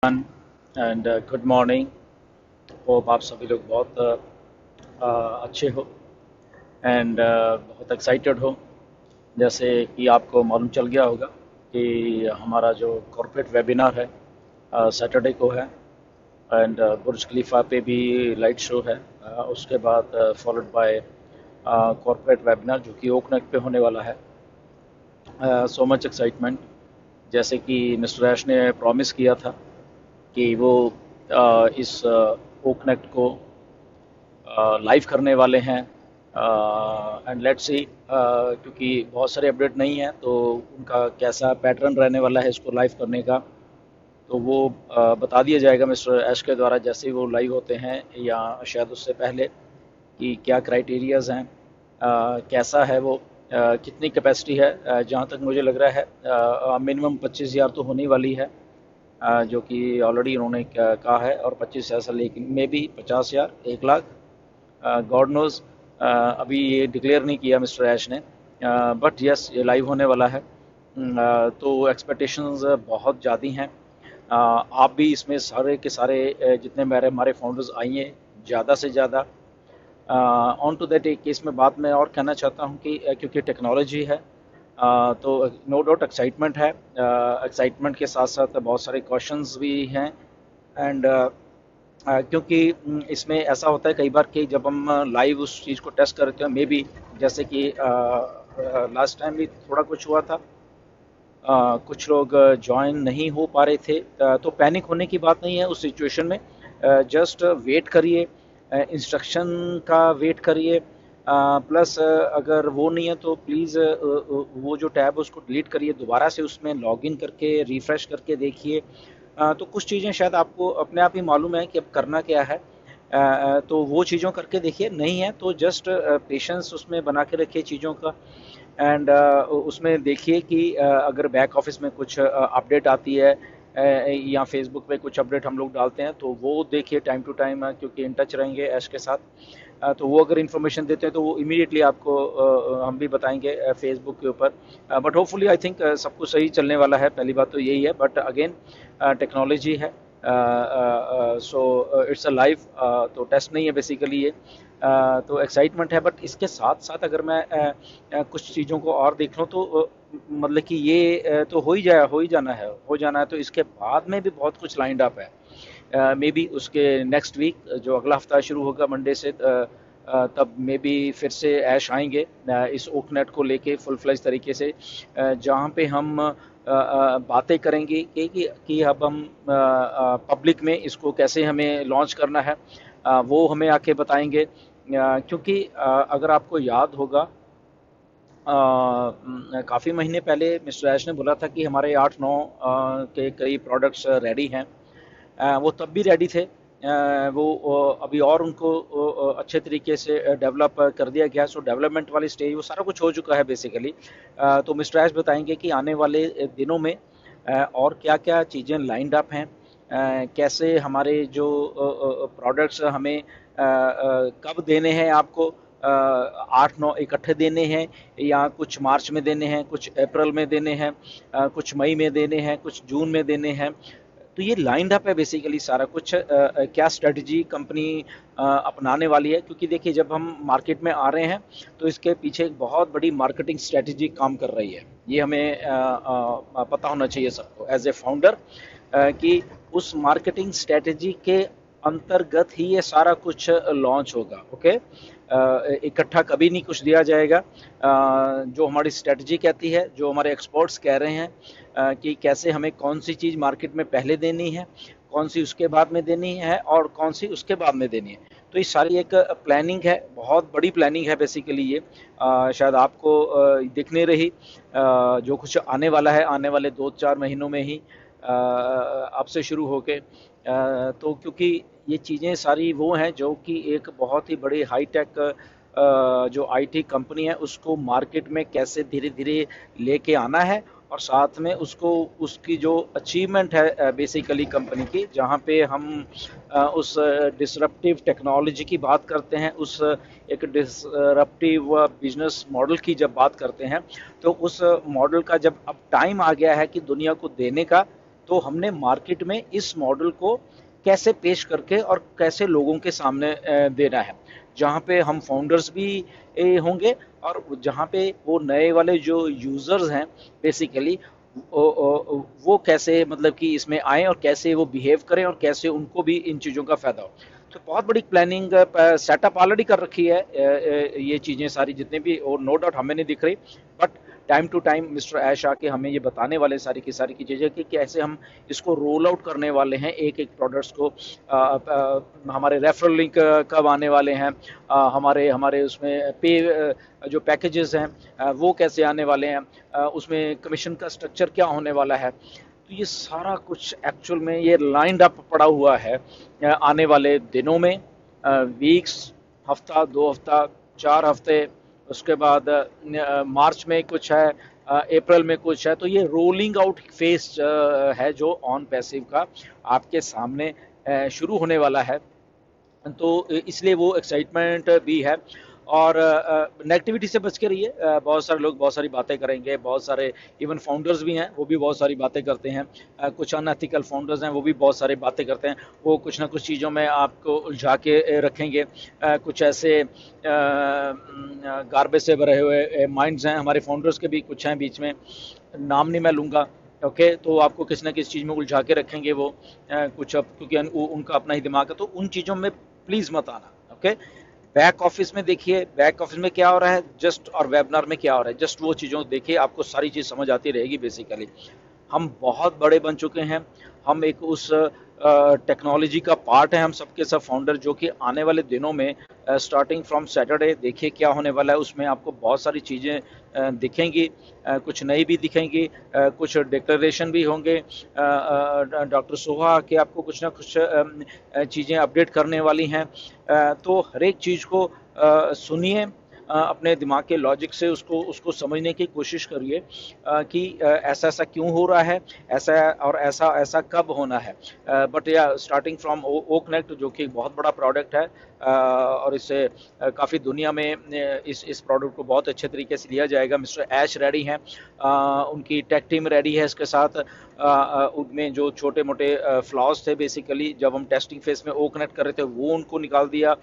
And good morning. Hope आप सभी लोग बहुत अच्छे हो एंड बहुत एक्साइटेड हो। जैसे कि आपको मालूम चल गया होगा कि हमारा जो कॉर्पोरेट वेबिनार है सैटरडे को है एंड बुर्ज खलीफा पे भी लाइट शो है। उसके बाद फॉलोड बाय कॉर्पोरेट वेबिनार जो कि ओकनेक पे होने वाला है। So much excitement. जैसे कि मिस्टर ऐश ने प्रॉमिस किया था कि वो इस ओकनेक्ट को लाइव करने वाले हैं एंड लेट्स सी, क्योंकि बहुत सारे अपडेट नहीं है तो उनका कैसा पैटर्न रहने वाला है इसको लाइव करने का, तो वो बता दिया जाएगा मिस्टर ऐश के द्वारा जैसे ही वो लाइव होते हैं या शायद उससे पहले कि क्या क्राइटेरियाज हैं, कैसा है वो, कितनी कैपेसिटी है। जहाँ तक मुझे लग रहा है मिनिमम 25,000 तो होने वाली है, जो कि ऑलरेडी उन्होंने कहा है, और 25 ऐसा लेकिन may be 50,000 1 lakh, God knows. अभी ये डिक्लेयर नहीं किया मिस्टर ऐश ने, बट यस ये लाइव होने वाला है। तो एक्सपेक्टेशंस बहुत ज़्यादा हैं। आप भी इसमें सारे के सारे जितने मेरे हमारे फाउंडर्स आइए ज़्यादा से ज़्यादा। ऑन टू दैट एक केस में बात मैं और कहना चाहता हूँ कि क्योंकि टेक्नोलॉजी है, तो नो डाउट एक्साइटमेंट है। एक्साइटमेंट के साथ साथ बहुत सारे क्वेश्चंस भी हैं एंड क्योंकि इसमें ऐसा होता है कई बार कि जब हम लाइव उस चीज़ को टेस्ट करते हैं मे बी, जैसे कि लास्ट टाइम भी थोड़ा कुछ हुआ था, कुछ लोग ज्वाइन नहीं हो पा रहे थे, तो पैनिक होने की बात नहीं है उस सिचुएशन में। जस्ट वेट करिए, इंस्ट्रक्शन का वेट करिए। प्लस अगर वो नहीं है तो प्लीज़ वो जो टैब है उसको डिलीट करिए, दोबारा से उसमें लॉगिन करके रिफ़्रेश करके देखिए। तो कुछ चीज़ें शायद आपको अपने आप ही मालूम है कि अब करना क्या है। तो वो चीज़ों करके देखिए, नहीं है तो जस्ट पेशेंस उसमें बना के रखिए चीज़ों का एंड उसमें देखिए कि अगर बैक ऑफिस में कुछ अपडेट आती है या फेसबुक पे कुछ अपडेट हम लोग डालते हैं तो वो देखिए टाइम टू टाइम, क्योंकि इन टच रहेंगे ऐश के साथ। तो वो अगर इन्फॉर्मेशन देते हैं तो वो इमीडिएटली आपको हम भी बताएंगे फेसबुक के ऊपर। बट होपफुली आई थिंक सब कुछ सही चलने वाला है, पहली बात तो यही है। बट अगेन टेक्नोलॉजी है, सो इट्स अ लाइव, तो टेस्ट नहीं है बेसिकली ये। तो एक्साइटमेंट है, बट इसके साथ साथ अगर मैं कुछ चीज़ों को और देख लूँ तो मतलब कि ये तो हो जाना है, तो इसके बाद में भी बहुत कुछ लाइंड अप है। मे बी उसके नेक्स्ट वीक जो अगला हफ्ता शुरू होगा मंडे से, तब मे बी फिर से ऐश आएंगे इस ओकनेट को लेके फुल फ्लेज तरीके से, जहाँ पे हम बातें करेंगे कि अब हम पब्लिक में इसको कैसे हमें लॉन्च करना है, वो हमें आके बताएंगे। क्योंकि अगर आपको याद होगा काफ़ी महीने पहले मिस्टर ऐश ने बोला था कि हमारे 8-9 के कई प्रोडक्ट्स रेडी हैं। वो तब भी रेडी थे, वो अभी और उनको अच्छे तरीके से डेवलप कर दिया गया। सो डेवलपमेंट वाली स्टेज वो सारा कुछ हो चुका है बेसिकली। तो मिस्टर ऐश बताएंगे कि आने वाले दिनों में और क्या क्या चीज़ें लाइंड अप हैं, कैसे हमारे जो प्रोडक्ट्स हमें कब देने हैं आपको, 8-9 इकट्ठे देने हैं या कुछ मार्च में देने हैं, कुछ अप्रैल में देने हैं, कुछ मई में देने हैं, कुछ जून में देने हैं। तो ये लाइंड अप है बेसिकली सारा कुछ, क्या स्ट्रेटजी कंपनी अपनाने वाली है। क्योंकि देखिए जब हम मार्केट में आ रहे हैं तो इसके पीछे एक बहुत बड़ी मार्केटिंग स्ट्रेटजी काम कर रही है, ये हमें पता होना चाहिए सबको एज ए फाउंडर, कि उस मार्केटिंग स्ट्रेटजी के अंतर्गत ही ये सारा कुछ लॉन्च होगा। ओके, इकट्ठा कभी नहीं कुछ दिया जाएगा। जो हमारी स्ट्रेटजी कहती है, जो हमारे एक्सपर्ट्स कह रहे हैं कि कैसे हमें कौन सी चीज़ मार्केट में पहले देनी है, कौन सी उसके बाद में देनी है और कौन सी उसके बाद में देनी है। तो ये सारी एक प्लानिंग है, बहुत बड़ी प्लानिंग है बेसिकली ये। शायद आपको दिख नहीं रही, जो कुछ आने वाला है आने वाले 2-4 महीनों में ही अब से शुरू होके, तो क्योंकि ये चीज़ें सारी वो हैं जो कि एक बहुत ही बड़ी हाई टेक जो आईटी कंपनी है उसको मार्केट में कैसे धीरे धीरे लेके आना है, और साथ में उसको उसकी जो अचीवमेंट है बेसिकली कंपनी की, जहाँ पे हम उस डिसरप्टिव टेक्नोलॉजी की बात करते हैं, उस एक डिसरप्टिव बिजनेस मॉडल की जब बात करते हैं, तो उस मॉडल का जब अब टाइम आ गया है कि दुनिया को देने का, तो हमने मार्केट में इस मॉडल को कैसे पेश करके और कैसे लोगों के सामने देना है, जहाँ पे हम फाउंडर्स भी होंगे, और जहाँ पे वो नए वाले जो यूज़र्स हैं बेसिकली वो कैसे मतलब कि इसमें आए और कैसे वो बिहेव करें और कैसे उनको भी इन चीज़ों का फ़ायदा हो। तो बहुत बड़ी प्लानिंग सेटअप ऑलरेडी कर रखी है, ये चीज़ें सारी जितने भी, और नो डाउट हमें नहीं दिख रही, but time to time mister Ash आके हमें ये बताने वाले सारी की चीज़ें कि कैसे हम इसको रोल आउट करने वाले हैं, एक एक प्रोडक्ट्स को। हमारे रेफरल लिंक कब आने वाले हैं, हमारे हमारे उसमें पे जो पैकेजेस हैं वो कैसे आने वाले हैं, उसमें कमीशन का स्ट्रक्चर क्या होने वाला है। तो ये सारा कुछ एक्चुअल में ये लाइंड अप पड़ा हुआ है आने वाले दिनों में, वीक्स, हफ्ता, 2 हफ्ता, 4 हफ्ते, उसके बाद मार्च में कुछ है, अप्रैल में कुछ है। तो ये रोलिंग आउट फेस है जो ऑन पैसिव का आपके सामने शुरू होने वाला है। तो इसलिए वो एक्साइटमेंट भी है। और नेगेटिविटी से बच के रहिए। बहुत सारे लोग बहुत सारी बातें करेंगे, बहुत सारे इवन फाउंडर्स भी हैं वो भी बहुत सारी बातें करते हैं, कुछ अनएथिकल फाउंडर्स हैं वो भी बहुत सारी बातें करते हैं, वो कुछ ना कुछ चीज़ों में आपको उलझा के रखेंगे। कुछ ऐसे गार्बेज से भरे हुए माइंड्स हैं, हमारे फाउंडर्स के भी कुछ हैं बीच में, नाम नहीं मैं लूँगा। ओके, तो आपको किसी ना किसी चीज़ में उलझा के रखेंगे वो, कुछ अब क्योंकि उनका अपना ही दिमाग है, तो उन चीज़ों में प्लीज़ मत आना। ओके, बैक ऑफिस में देखिए, बैक ऑफिस में क्या हो रहा है जस्ट, और वेबिनार में क्या हो रहा है जस्ट, वो चीज़ों देखिए, आपको सारी चीज़ समझ आती रहेगी बेसिकली। हम बहुत बड़े बन चुके हैं, हम एक उस टेक्नोलॉजी का पार्ट है, हम सबके सब फाउंडर, जो कि आने वाले दिनों में स्टार्टिंग फ्रॉम सैटरडे देखिए क्या होने वाला है। उसमें आपको बहुत सारी चीज़ें दिखेंगी, कुछ नई भी दिखेंगी, कुछ डिक्लेरेशन भी होंगे। डॉक्टर सोहा के आपको कुछ ना कुछ चीज़ें अपडेट करने वाली हैं। तो हर एक चीज़ को सुनिए, अपने दिमाग के लॉजिक से उसको उसको समझने की कोशिश करिए कि ऐसा ऐसा क्यों हो रहा है, ऐसा और ऐसा ऐसा कब होना है। बट या स्टार्टिंग फ्रॉम ओ कनेक्ट, जो कि बहुत बड़ा प्रोडक्ट है, और इससे काफ़ी दुनिया में इस प्रोडक्ट को बहुत अच्छे तरीके से लिया जाएगा। मिस्टर ऐश रेडी हैं, उनकी टेक टीम रेडी है इसके साथ। उनमें जो छोटे मोटे फ्लॉज थे बेसिकली जब हम टेस्टिंग फेज में ओ कनेक्ट कर रहे थे, वो उनको निकाल दिया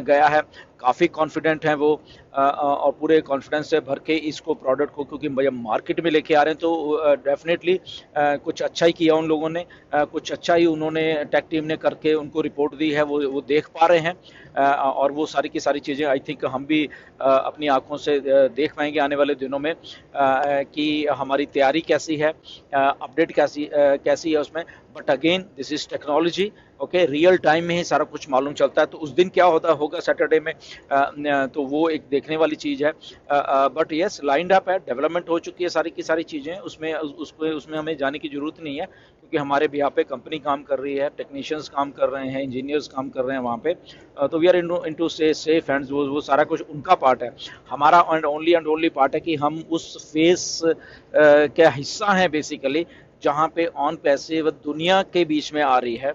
गया है। काफ़ी कॉन्फिडेंट हैं वो, और पूरे कॉन्फिडेंस से भर के इसको प्रोडक्ट को, क्योंकि जब मार्केट में लेके आ रहे हैं तो डेफिनेटली कुछ अच्छा ही किया उन लोगों ने, कुछ अच्छा ही उन्होंने टेक टीम ने करके उनको रिपोर्ट दी है, वो देख पा रहे हैं। और वो सारी की सारी चीज़ें आई थिंक हम भी अपनी आंखों से देख पाएंगे आने वाले दिनों में, कि हमारी तैयारी कैसी है, अपडेट कैसी है उसमें। But again this is technology, okay, real time में ही सारा कुछ मालूम चलता है। तो उस दिन क्या होगा सैटरडे में, तो वो एक देखने वाली चीज़ है। बट यस, लाइंड अप है, डेवलपमेंट हो चुकी है सारी की सारी चीज़ें, उसमें हमें जाने की ज़रूरत नहीं है, क्योंकि हमारे भी यहाँ पे कंपनी काम कर रही है, टेक्नीशियंस काम कर रहे हैं, इंजीनियर्स काम कर रहे हैं वहाँ पे। तो वी आर इनटू से सेफ हैंड्स, वो सारा कुछ उनका पार्ट है। हमारा एंड ओनली पार्ट है कि हम उस फेस का हिस्सा हैं बेसिकली, जहाँ पे ऑन पैसिव दुनिया के बीच में आ रही है,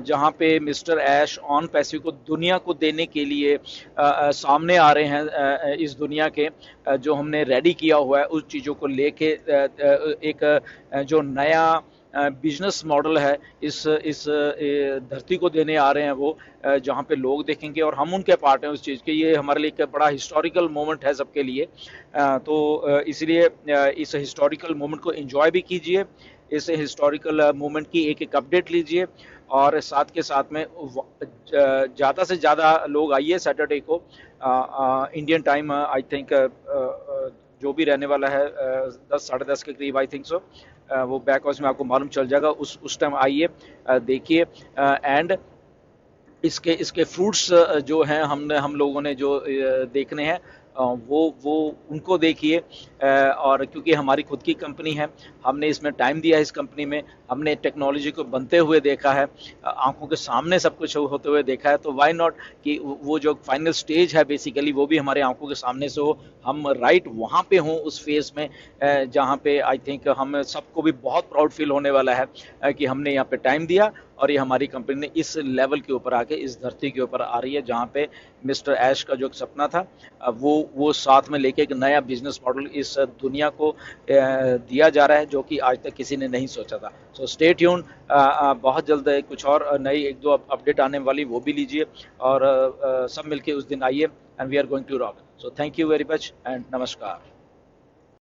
जहाँ पे मिस्टर ऐश ऑन पैसिव को दुनिया को देने के लिए सामने आ रहे हैं, इस दुनिया के जो हमने रेडी किया हुआ है उस चीज़ों को लेके, एक जो नया बिजनेस मॉडल है इस धरती को देने आ रहे हैं वो, जहाँ पे लोग देखेंगे और हम उनके पार्ट हैं उस चीज़ के। ये हमारे लिए एक बड़ा हिस्टोरिकल मोमेंट है सबके लिए। तो इसलिए इस हिस्टोरिकल मोमेंट को एंजॉय भी कीजिए, इस हिस्टोरिकल मोमेंट की एक एक अपडेट लीजिए, और साथ के साथ में ज़्यादा से ज़्यादा लोग आइए सैटरडे को, इंडियन टाइम आई थिंक जो भी रहने वाला है 10 साढ़े 10 के करीब आई थिंक सो, वो बैक हाउस में आपको मालूम चल जाएगा। उस टाइम आइए, देखिए, एंड इसके फ्रूट्स जो हैं हम लोगों ने जो देखने हैं, वो उनको देखिए। और क्योंकि हमारी खुद की कंपनी है, हमने इसमें टाइम दिया है, इस कंपनी में हमने टेक्नोलॉजी को बनते हुए देखा है, आंखों के सामने सब कुछ होते हुए देखा है। तो व्हाई नॉट कि वो जो फाइनल स्टेज है बेसिकली वो भी हमारे आंखों के सामने से हो, हम राइट वहाँ पे हों उस फेज में, जहाँ पे आई थिंक हम सबको भी बहुत प्राउड फील होने वाला है कि हमने यहाँ पे टाइम दिया और ये हमारी कंपनी ने इस लेवल के ऊपर आके इस धरती के ऊपर आ रही है जहाँ पे मिस्टर ऐश का जो एक सपना था वो साथ में लेके एक नया बिजनेस मॉडल इस दुनिया को दिया जा रहा है जो कि आज तक किसी ने नहीं सोचा था। सो स्टे ट्यून, बहुत जल्द कुछ और नई एक दो अपडेट आने वाली वो भी लीजिए और सब मिलके उस दिन आइए and we are going to rock. So thank you very much and नमस्कार।